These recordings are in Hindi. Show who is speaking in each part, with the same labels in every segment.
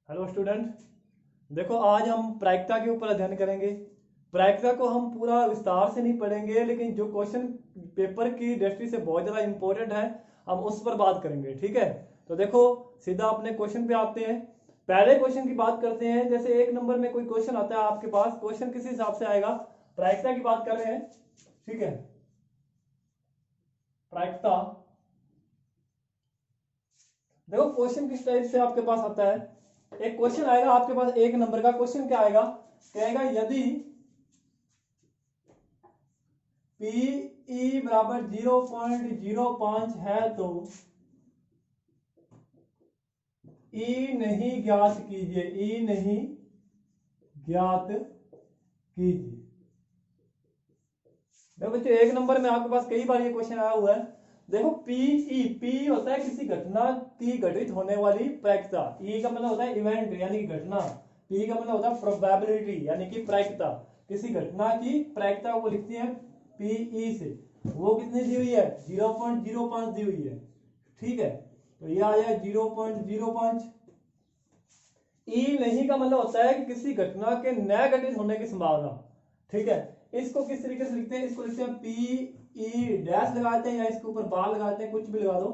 Speaker 1: Hello student. देखो आज हम प्रायिकता के ऊपर अध्ययन करेंगे। प्रायिकता को हम पूरा विस्तार से नहीं पढ़ेंगे, लेकिन जो क्वेश्चन पेपर की दृष्टि से बहुत ज़्यादा इंपॉर्टेंट है हम उस पर बात करेंगे। ठीक है, तो देखो सीधा अपने क्वेश्चन पे आते हैं। पहले क्वेश्चन की बात करते हैं। जैसे एक नंबर में कोई क्वेश्चन आता है आपके पास, क्वेश्चन किस हिसाब से आएगा, प्रायिकता की बात कर रहे हैं। ठीक है, प्रायिकता। देखो क्वेश्चन किस टाइप से आपके पास आता है। एक क्वेश्चन आएगा आपके पास, एक नंबर का क्वेश्चन क्या आएगा, कहेगा यदि पीई बराबर 0.05 है तो ई नहीं ज्ञात कीजिए, ई नहीं ज्ञात कीजिए। देखो बच्चों एक नंबर में आपके पास कई बार ये क्वेश्चन आया हुआ है। देखो पीई, पी होता है किसी घटना की घटित होने वाली प्रायिकता। ई का मतलब होता है इवेंट यानी कि घटना। पी का मतलब होता है प्रोबेबिलिटी यानी कि प्रायिकता। किसी घटना की प्रायिकता को लिखते हैं पीई से। वो कितनी दी हुई है, 0.05 दी हुई है। ठीक है, तो ये आ जाए 0.05। ई नहीं का मतलब होता है कि किसी घटना के न घटित होने की संभावना। ठीक है, इसको किस तरीके से लिखते हैं, इसको लिखते हैं पी ई डैश लगाते हैं या इसके ऊपर बार लगाते हैं, कुछ भी लगा दो।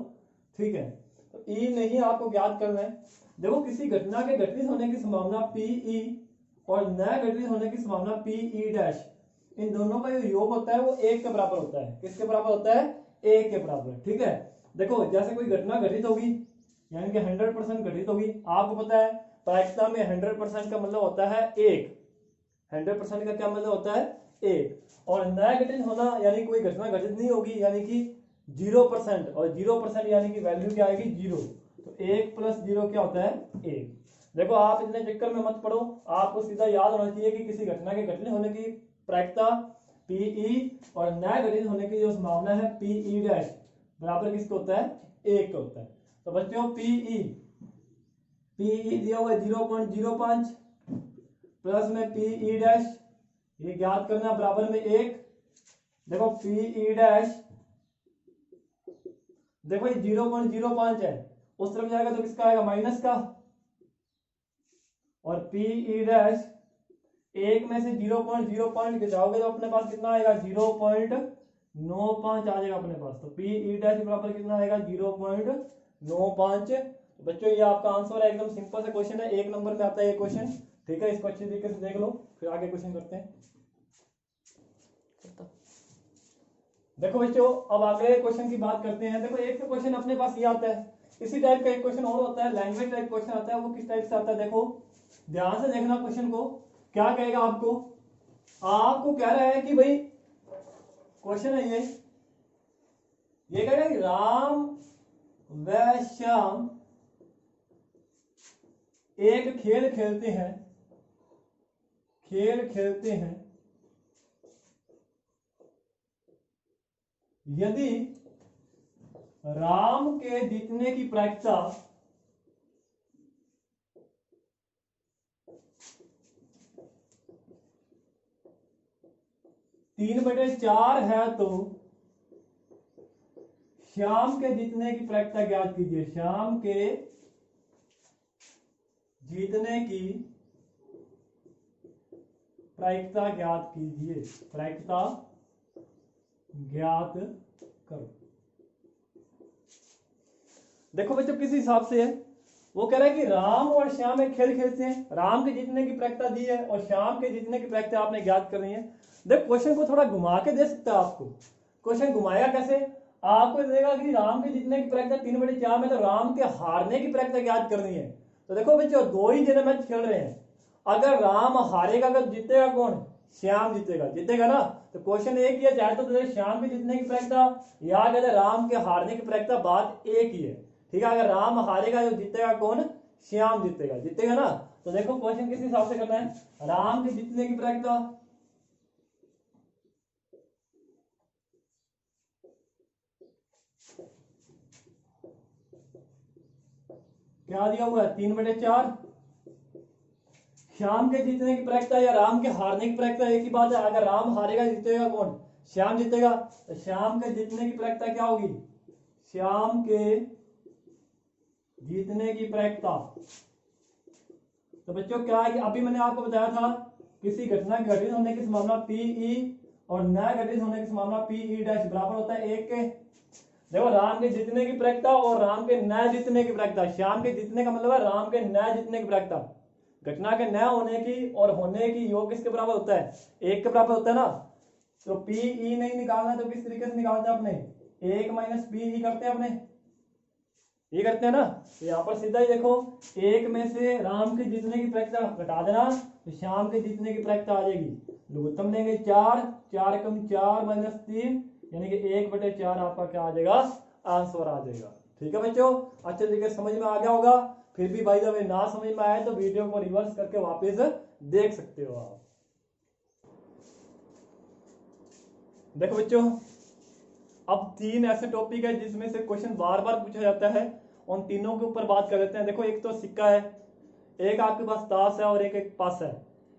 Speaker 1: ठीक है, तो ई नहीं आपको ज्ञात करना है। देखो किसी घटना के घटित होने की संभावना पीई और न घटित होने की संभावना पीई डैश, इन दोनों का जो योग होता है वो एक के बराबर होता है। किसके बराबर होता है, एक के बराबर। ठीक है, देखो जैसे कोई घटना घटित होगी यानी कि 100% घटित होगी। आपको पता है प्रायिकता में 100% का मतलब होता है एक। 100% का क्या मतलब होता है, एक। और नेगेटिव होना यानी कोई घटना घटित नहीं होगी यानी कि 0%, और 0% यानी कि वैल्यू क्या आएगी, 0। तो 1 + 0 क्या होता है, 1। देखो आप इतने चक्कर में मत पड़ो, आपको सीधा याद होना चाहिए कि किसी घटना के घटित होने की प्रायिकता पीई और न घटित होने की जो संभावना है पीई डैश बराबर किसको होता है, 1 होता है। तो बच्चों पीई दिया हुआ है 0.05 प्लस में पीई डैश, ये ज्ञात करना बराबर में 1। देखो पीई डैश, देखो ये 0.05 है, उस तरफ जाएगा तो किसका आएगा, माइनस का। और पीई डैश एक में से 0.05 गिराओगे तो अपने पास कितना आएगा, 0.95 आ जाएगा अपने पास। तो पीई डैश बराबर कितना आएगा, 0.95। तो बच्चों ये आपका आंसर है, एकदम सिंपल सा क्वेश्चन है, एक नंबर में आता है ये क्वेश्चन। ठीक है, इसको अच्छी तरीके से देख लो, फिर आगे क्वेश्चन करते हैं। देखो बच्चों अब आगे क्वेश्चन की बात करते हैं। देखो एक तो क्वेश्चन अपने पास ये आता है, इसी टाइप का एक क्वेश्चन और होता है, लैंग्वेज टाइप क्वेश्चन आता है। वो किस टाइप से आता है, देखो ध्यान से देखना क्वेश्चन को। क्या कहेगा आपको, आपको कह रहा है कि भाई क्वेश्चन है ये कह रहा है कि राम व श्याम एक खेल खेलते हैं, खेल खेलते हैं। यदि राम के जीतने की प्रायिकता 3/4 है तो श्याम के जीतने की प्रायिकता ज्ञात कीजिए। श्याम के जीतने की प्रायिकता ज्ञात कीजिए, प्रायिकता ज्ञात करो। देखो बच्चों किस हिसाब से है, वो कह रहा है कि राम और श्याम एक खेल खेलते हैं, राम के जीतने की प्रायिकता दी है और श्याम के जीतने की प्रायिकता आपने ज्ञात करनी है। देख क्वेश्चन को थोड़ा घुमा के दे सकता है आपको। क्वेश्चन घुमाएगा कैसे, आपको देगा कि राम के जीतने की प्रायिकता 3/4 में, तो राम के हारने की प्रायिकता ज्ञात करनी है। तो देखो बच्चों दो ही जने मैच खेल रहे हैं, अगर राम हारेगा तो जीतेगा कौन, श्याम जीतेगा, जीतेगा ना। तो क्वेश्चन एक ही है, चाहे तो श्याम के जीतने की प्रायिकता या कहते राम के हारने की प्रायिकता, बात एक ही है। ठीक है, अगर राम हारेगा तो जीतेगा कौन, श्याम जीतेगा, जीतेगा ना। तो देखो क्वेश्चन किस हिसाब से करना है, राम के जीतने की प्रायिकता क्या दिया हुआ है, 3/4। श्याम के जीतने की प्रायिकता या राम के हारने की प्रायिकता एक ही बात है, अगर राम हारेगा जीतेगा कौन, श्याम जीतेगा। तो श्याम के जीतने की प्रायिकता क्या होगी, श्याम के जीतने की प्रायिकता तो बच्चों क्या है कि अभी मैंने आपको बताया था किसी घटना के घटित होने की संभावना पीई और न घटित होने की संभावना पीई डैश बराबर होता है 1 के। देखो राम के जीतने की प्रायिकता और राम के न जीतने की प्रायिकता, श्याम के जीतने का मतलब है राम के न जीतने की प्रायिकता, घटना के न होने की और होने की योग किसके बराबर होता है, 1 के बराबर होता है ना। तो पीई नहीं निकालना तो किस तरीके से निकालते हैं अपने, 1 माइनस पीई करते हैं अपने, ये करते हैं ना। तो यहाँ पर सीधा ही देखो 1 में से राम के जीतने की प्रायिकता घटा देना तो श्याम के जीतने की प्रायिकता आ जाएगी, लघुत्तम लेंगे 4, 4 कम 4 माइनस 3 यानी कि 1/4 आपका क्या आ जाएगा, आंसर आ जाएगा। ठीक है बच्चों, अच्छे तरीके से समझ में आ गया होगा। फिर भी भाई जब ना समझ में आए तो वीडियो को रिवर्स करके वापस देख सकते हो आप। देखो बच्चों, अब 3 ऐसे टॉपिक है जिसमें से क्वेश्चन बार बार पूछा जाता है, उन तीनों के ऊपर बात कर लेते हैं। देखो एक तो सिक्का है, एक आपके पास ताश है और एक पास है।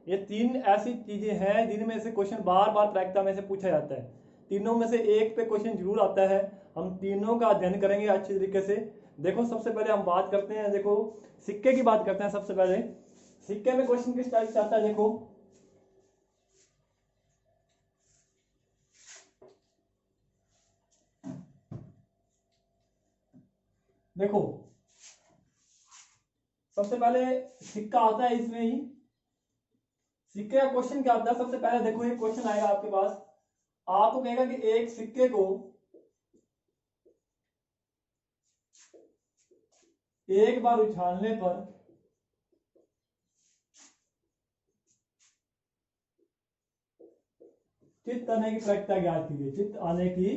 Speaker 1: ये 3 ऐसी चीजें हैं जिनमें से क्वेश्चन बार बार प्रायिकता में से पूछा जाता है। तीनों में से एक पे क्वेश्चन जरूर आता है, हम तीनों का अध्ययन करेंगे अच्छी तरीके से। देखो सबसे पहले हम बात करते हैं, देखो सिक्के की बात करते हैं। सबसे पहले सिक्के में क्वेश्चन किस टाइप से आता है, देखो सबसे पहले सिक्का आता है, इसमें ही सिक्के का क्वेश्चन क्या आता है। सबसे पहले देखो ये क्वेश्चन आएगा आपके पास, आपको कहेगा कि एक सिक्के को एक बार उछालने पर चित्त आने की प्रायिकता ज्ञात कीजिए। चित्त आने की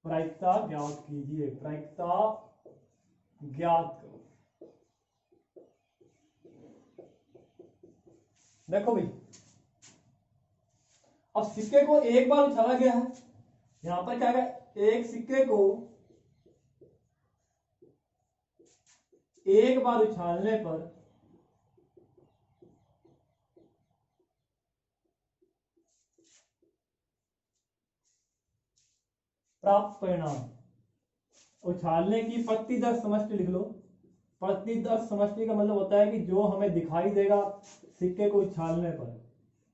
Speaker 1: प्रायिकता ज्ञात कीजिए, प्रायिकता ज्ञात करो। देखो भाई, अब सिक्के को एक बार उछाला गया है, यहां पर क्या है, एक सिक्के को एक बार उछालने पर प्राप्त परिणाम, उछालने की प्रतिदर्श समष्टि लिख लो। प्रतिदर्श समष्टि का मतलब होता है कि जो हमें दिखाई देगा सिक्के को उछालने पर,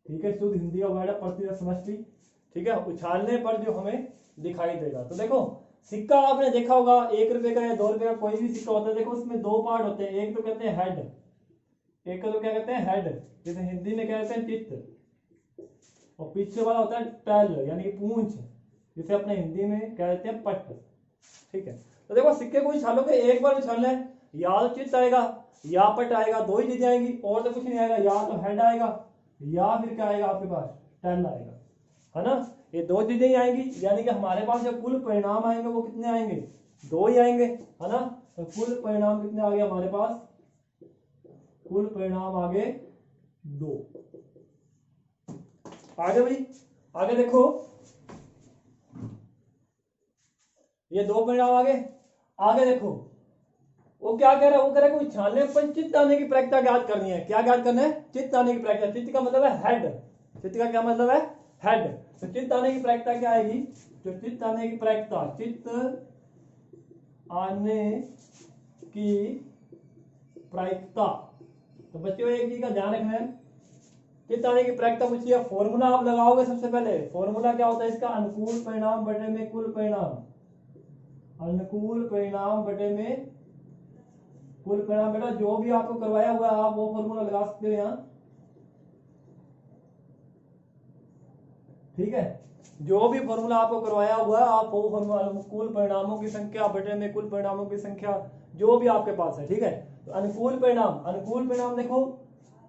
Speaker 1: ठीक है, शुद्ध हिंदी का वर्ड है प्रतिदर्श समष्टि, ठीक है, उछालने पर जो हमें दिखाई देगा। तो देखो सिक्का आपने देखा होगा, 1 रुपए का या 2 रुपए का कोई भी सिक्का होता है, देखो उसमें 2 पार्ट होते हैं, एक तो कहते हैं हेड, एक को तो क्या कहते हैं हेड, जैसे हिंदी में क्या कहते हैं चित्त, और पीछे वाला होता है टेल यानी कि पूंछ, जिसे अपने हिंदी में कहते हैं पट। ठीक है, तो देखो सिक्के को उछालोगे, एक बार उछालना है, या तो चित्त आएगा या पट आएगा, 2 ही चीजें आएंगी और तो कुछ नहीं आएगा, या तो हेड आएगा या फिर क्या आएगा आपके पास टेल आएगा, है ना। ये 2 चीजें ही आएंगी, यानी कि हमारे पास जो कुल परिणाम आएंगे वो कितने आएंगे, 2 ही आएंगे, है ना। तो कुल परिणाम कितने आ गए हमारे पास, कुल परिणाम आ गए 2। आगे भाई, आगे देखो ये 2 परिणाम आ गए। आगे देखो वो क्या कह रहा है, वो कह रहा है कि उछालने पर चित्त आने की प्रायिकता ज्ञात करनी है। क्या ज्ञात करना है, चित्त आने की प्रायिकता। चित्त का मतलब है हेड, चित्त का क्या मतलब है, हेड। तो चित्त आने की प्रायिकता क्या आएगी, जो चित्त आने की प्रायिकता, चित्त आने की प्रायिकता। तो बच्चों एक चीज का ध्यान रखना है, चित्त आने की प्रायिकता पूछी है, फॉर्मूला आप लगाओगे। सबसे पहले फॉर्मूला क्या होता है इसका, अनुकूल परिणाम बटे में कुल परिणाम, अनुकूल परिणाम बटे में कुल परिणाम। बेटा जो भी आपको करवाया हुआ है आप वो फॉर्मूला लगा सकते हो यहाँ, ठीक है, जो भी फॉर्मूला आपको करवाया हुआ है आप वो फॉर्मूला, कुल परिणामों की संख्या बटे में कुल परिणामों की संख्या, जो भी आपके पास है, ठीक है। तो अनुकूल परिणाम, अनुकूल परिणाम देखो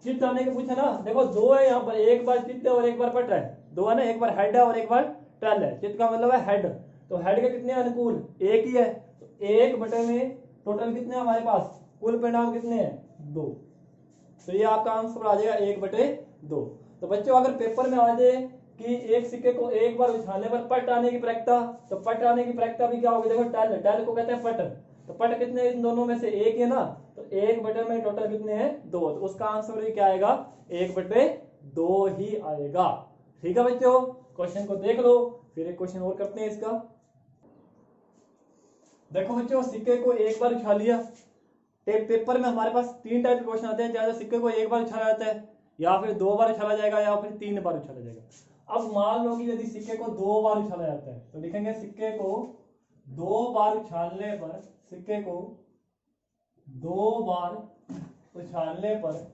Speaker 1: चित्त आने के पूछा ना, देखो 2 है यहाँ पर, एक बार चित्त है और एक बार पट है, 2 है ना, एक बार हेड है और एक बार टेल है। चित्त का मतलब है हेड, तो हेड के कितने अनुकूल, 1 ही है, तो 1 बटे में टोटल कितने हमारे पास, कुल परिणाम कितने हैं, 2। तो ये आपका आंसर आ जाएगा 1/2। तो बच्चों अगर पेपर में आ जाए कि एक सिक्के को एक बार उछालने पर पट आने की प्रायिकता, तो पट आने की प्रायिकता भी क्या होगी, देखो टेल, टेल को कहते हैं पट, तो पट कितने, इन दोनों में से 1 है ना, तो 1 बटे में टोटल कितने हैं, 2, तो उसका आंसर भी क्या आएगा, 1/2 ही आएगा। ठीक है बच्चों, क्वेश्चन को देख लो, फिर एक क्वेश्चन और करते हैं इसका। देखो बच्चों सिक्के को एक बार उछाल लिया, पेपर में हमारे पास 3 टाइप के क्वेश्चन आते हैं, चाहे तो सिक्के को एक बार उछाला जाता है, या फिर 2 बार उछाला जाएगा, या फिर 3 बार उछाला जाएगा। अब मान लो कि यदि सिक्के को 2 बार उछाला जाता है तो लिखेंगे सिक्के को 2 बार उछालने पर, सिक्के को 2 बार उछालने पर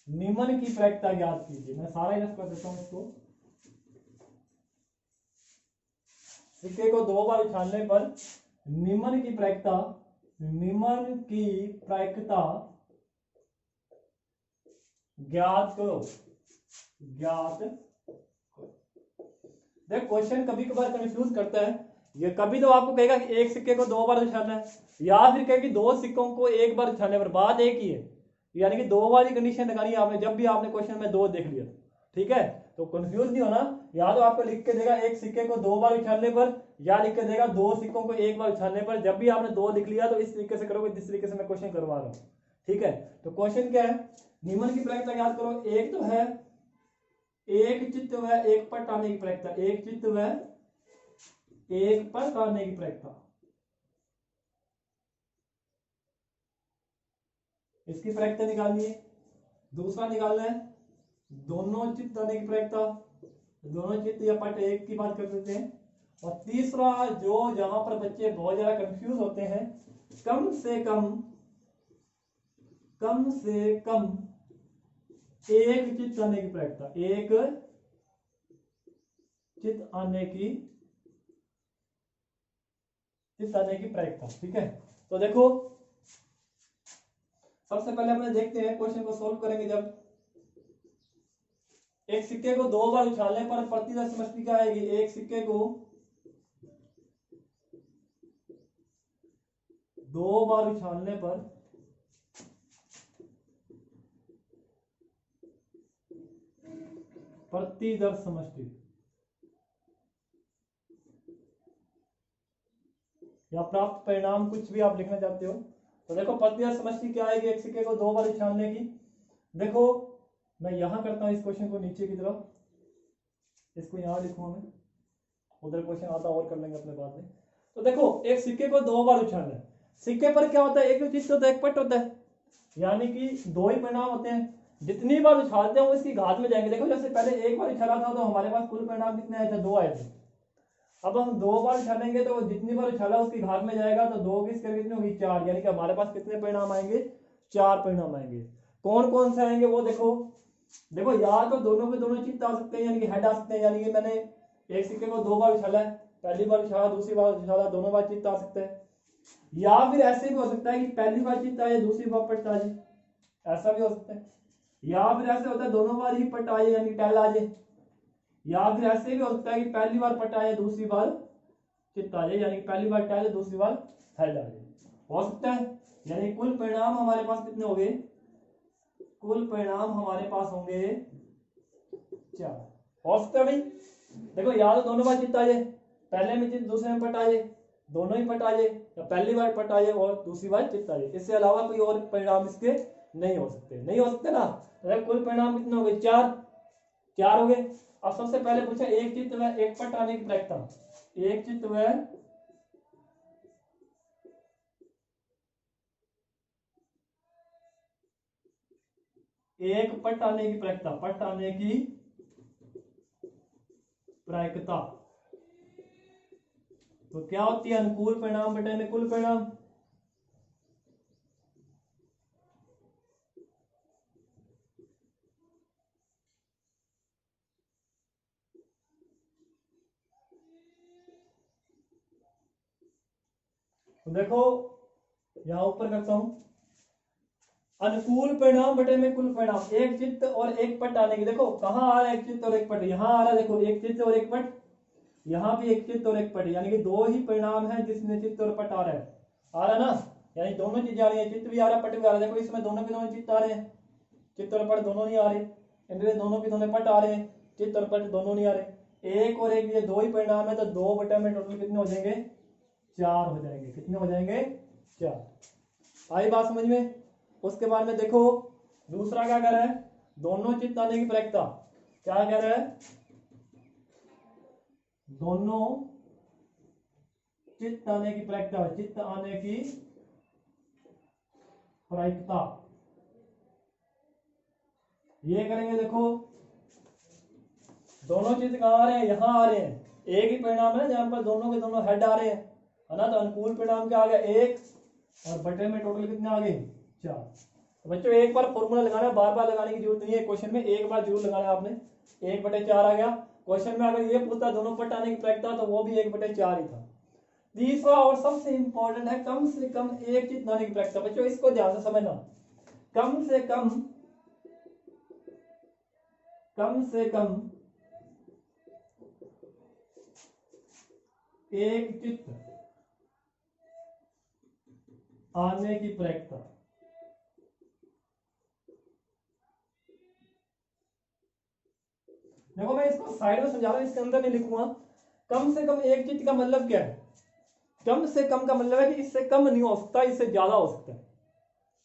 Speaker 1: निम्न की प्रायिकता ज्ञात कीजिए। मैं सारा ही कर देता हूं इसको। सिक्के को 2 बार उछालने पर निम्न की प्रायिकता, निम्न की प्रायिकता ज्ञात करो, ज्ञात। देख क्वेश्चन कभी कभार कंफ्यूज करता है। ये कभी तो आपको कहेगा कि एक सिक्के को 2 बार उछालना है, या फिर कहेगा कि 2 सिक्कों को एक बार उछालने पर, बात एक ही है, यानी कि 2 बार ही कंडीशन लगानी है आपने जब भी आपने क्वेश्चन में 2 देख लिया। ठीक है, तो कंफ्यूज नहीं होना। या तो आपको लिख के देगा एक सिक्के को 2 बार उछालने पर, या लिख के देगा 2 सिक्कों को एक बार उछालने पर। जब भी आपने 2 लिख लिया तो इस तरीके से करोगे जिस तरीके से मैं क्वेश्चन करवा रहा हूं। ठीक है, तो क्वेश्चन क्या है, निम्न की प्रायिकता याद करो। एक तो है एक चित्त व एक पट आने की प्रायिकता, एक चित्त व एक पट आने की प्रायिकता, इसकी प्रायिकता निकालनी है। दूसरा निकालना है दोनों चित्त आने की प्रायिकता, दोनों चित्त या पट एक की बात कर देते हैं। और तीसरा जो जहां पर बच्चे बहुत ज्यादा कंफ्यूज होते हैं, कम से कम, कम से कम एक चित्त आने की प्रायिकता, एक चित्त आने की, चित्त आने की प्रायिकता। ठीक है, तो देखो सबसे पहले अपने देखते हैं क्वेश्चन को सॉल्व करेंगे। जब एक सिक्के को 2 बार उछालने पर प्रतिदर समष्टि क्या आएगी, एक सिक्के को 2 बार उछालने पर प्रतिदर समष्टि, या प्राप्त परिणाम, कुछ भी आप लिखना चाहते हो। तो देखो प्रतिदर समष्टि क्या आएगी एक सिक्के को 2 बार उछालने की। देखो मैं यहां करता हूं इस क्वेश्चन को नीचे की तरफ, इसको यहां लिखूंगा मैं, उधर क्वेश्चन आता और कर लेंगे अपने बाद में। तो देखो एक सिक्के को 2 बार उछालना है, सिक्के पर क्या होता है, एक चित्त होता है एक पट होता है, यानी कि 2 ही परिणाम होते हैं। जितनी बार उछालते हैं वो इसकी घात में जाएंगे। देखो जैसे पहले एक बार उछाला था तो हमारे पास कुल परिणाम कितने आए थे, 2 आए थे। अब हम 2 बार उछालेंगे तो जितनी बार उछाला उसकी घात में जाएगा, तो 2 की स्क्वायर कितनी होगी, 4, यानी कि हमारे पास कितने परिणाम आएंगे, 4 परिणाम आएंगे। कौन कौन से आएंगे वो देखो। देखो या तो दोनों के दोनों चित्त आ सकते हैं, यानी कि हेड आ सकते हैं, यानी कि मैंने एक सिक्के को 2 बार उछाला है, पहली बार उछाला दूसरी बार उछाला, दोनों बार चित्त आ सकते हैं। या फिर ऐसे भी हो सकता है कि पहली बार चित्त आए दूसरी बार पट आ जाए, ऐसा भी हो सकता है। या फिर ऐसे होता है दोनों बार ही पट आ जाए यानी टैल आ जाए। या फिर ऐसे भी हो सकता है कि पहली बार पट आए दूसरी बार चित्त आ जाए, यानी कि पहली बार टैल दूसरी बार हेड आ जाए, हो सकता है। यानी कुल परिणाम हमारे पास कितने हो गए, कुल परिणाम हमारे पास होंगे 4, हो सकता है भाई। देखो या तो दोनों बार चित्त आ जाए, पहले में चित्त दूसरे में पट आ जाए, दोनों ही पट आ जाए, या पहली बार पट आ जाए और दूसरी बार चित्त आ जाए। इससे अलावा कोई और परिणाम इसके नहीं हो सकते, नहीं हो सकते ना। तो कुल परिणाम कितने हो गए, 4, 4 हो गए। अब सबसे पहले पूछा एक चित्त व एक पट आने की प्रायिकता, एक चित्त व एक पट आने की प्रायिकता, पट आने की प्रायिकता तो क्या होती है, अनुकूल परिणाम बटे में कुल परिणाम। तो देखो यहां ऊपर करता हूं, अनुकूल परिणाम बटे में कुल परिणाम, एक चित्त और एक पट आने की। देखो कहां आ रहा है एक चित्त और एक पट, यहां आ रहा है। देखो एक चित्त और एक पट, यहां भी एक चित्त और एक पट, यानी कि 2 ही परिणाम है जिसमें चित्त और पट आ रहा है, आ रहा ना, यानी दोनों चीजें आ रही है, चित्त भी आ रहा है पट भी आ रहा है। देखो इसमें दोनों के दोनों चित्त आ रहे हैं, चित्त और पट दोनों नहीं आ रहे, इनमें दोनों के दोनों पट आ रहे हैं, चित्त और पट दोनों नहीं आ रहे। एक और एक, ये 2 ही परिणाम है, तो 2 बटे में टोटल कितने हो जाएंगे, 4 हो जाएंगे। कितने हो जाएंगे, 4। आई बात समझ में। उसके बाद में देखो दूसरा क्या कह रहा है, दोनों चित्त आने की प्रायिकता, क्या कह रहा है, दोनों चित्त आने की प्रायिकता, चित्त आने की प्रायिकता। ये करेंगे, देखो दोनों चीज कहाँ आ रहे हैं, यहाँ आ रहे हैं, एक ही परिणाम है जहां पर दोनों के दोनों हेड आ रहे हैं, है ना। तो अनुकूल परिणाम क्या आ गया, 1, और बटे में टोटल कितने आ गए, 4। तो बच्चों एक बार फॉर्मूला लगाना है, बार बार लगाने की जरूरत नहीं है, क्वेश्चन में एक बार जरूर लगाना है आपने। 1/4 आ गया। क्वेश्चन में अगर ये पूछता दोनों पट आने की प्रायिकता, तो वो भी 1/4 ही था। तीसरा और सबसे इंपॉर्टेंट है कम से कम एक चित आने की प्रायिकता। बच्चों इसको ध्यान से समझना, कम से कम एक चित आने की प्रायिकता। देखो मैं इसको साइड में समझा रहा हूं, इसके अंदर नहीं लिखूंगा। कम से कम एक चित का मतलब क्या है, कम से कम का मतलब है कि इससे कम नहीं हो सकता, इससे ज्यादा हो सकता है।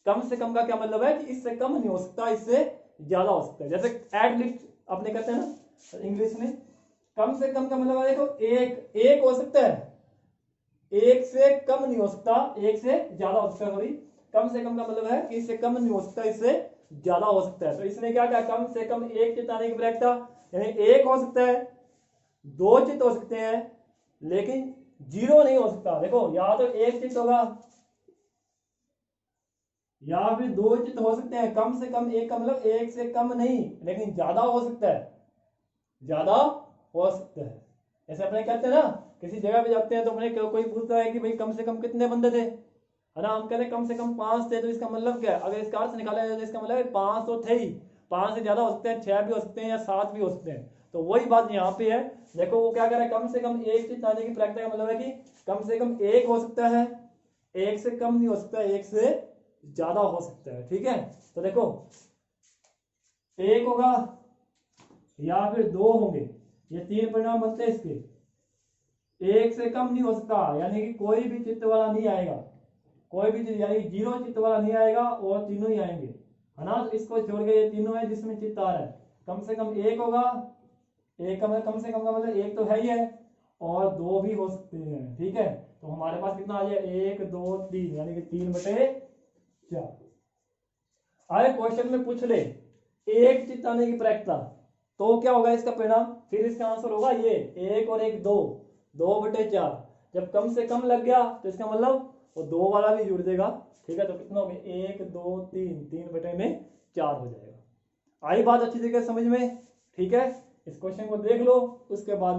Speaker 1: कम से कम का क्या मतलब है कि इससे कम नहीं हो सकता, इससे ज्यादा हो सकता है। जैसे एट लीस्ट अपने कहते हैं ना इंग्लिश में, कम से कम का मतलब है देखो एक हो सकता है, एक से कम नहीं हो सकता, एक से ज्यादा हो सकता है। सॉरी, कम से कम का मतलब है कि इससे कम नहीं हो सकता, इससे ज्यादा हो सकता है। तो इसने क्या कहा, कम से कम एक चित आने की प्रायिकता, यानी एक हो सकता है, 2 चित हो सकते हैं, लेकिन 0 नहीं हो सकता। देखो या तो एक चित होगा या फिर 2 चित हो सकते हैं। कम से कम एक का मतलब एक से कम नहीं, लेकिन ज्यादा हो सकता है, ज्यादा हो सकता है। जैसे अपने कहते हैं ना, किसी जगह पे जाते हैं तो अपने कोई पूछता है कि भाई कम से कम कितने बंदे थे, है ना। हम कहते हैं कम से कम 5 थे, तो इसका मतलब क्या है, अगर इसका अर्थ निकाला जाए तो इसका मतलब 5 तो थे ही, 5 से ज्यादा हो सकते हैं, 6 भी हो सकते हैं या 7 भी हो सकते हैं। तो वही बात यहाँ पे है। देखो वो क्या कह रहा है, कम से कम एक चित आने की प्रायिकता का मतलब है कि कम से कम एक हो सकता है, एक से कम नहीं हो सकता, एक से ज्यादा हो सकता है। ठीक है, तो देखो एक होगा या फिर 2 होंगे, ये 3 परिणाम बनते हैं इसके। एक से कम नहीं हो सकता, यानी कि कोई भी चित्त वाला नहीं आएगा, कोई भी चीज, यानी 0 चित्त वाला नहीं आएगा, और तीनों ही आएंगे, है ना। तो इसको छोड़ के ये तीनों है जिसमें चित्त आ रहा है। कम से कम एक होगा, एक का मतलब कम से कम का मतलब एक तो है ही है, और 2 भी हो सकते हैं। ठीक है, तो हमारे पास कितना आ जाए, 1 2 3, यानी कि 3/4। अरे क्वेश्चन में पूछ ले एक चित्त आने की प्रायिकता, तो क्या होगा इसका परिणाम, फिर इसका आंसर होगा ये 1 और 1 2, 2/4। जब कम से कम लग गया तो इसका मतलब वो 2 वाला भी जुड़ देगा। ठीक है, तो कितना हो गया, 1 2 3, 3/4 हो जाएगा। आई बात अच्छी तरीके से समझ में। ठीक है, इस क्वेश्चन को देख लो, उसके बाद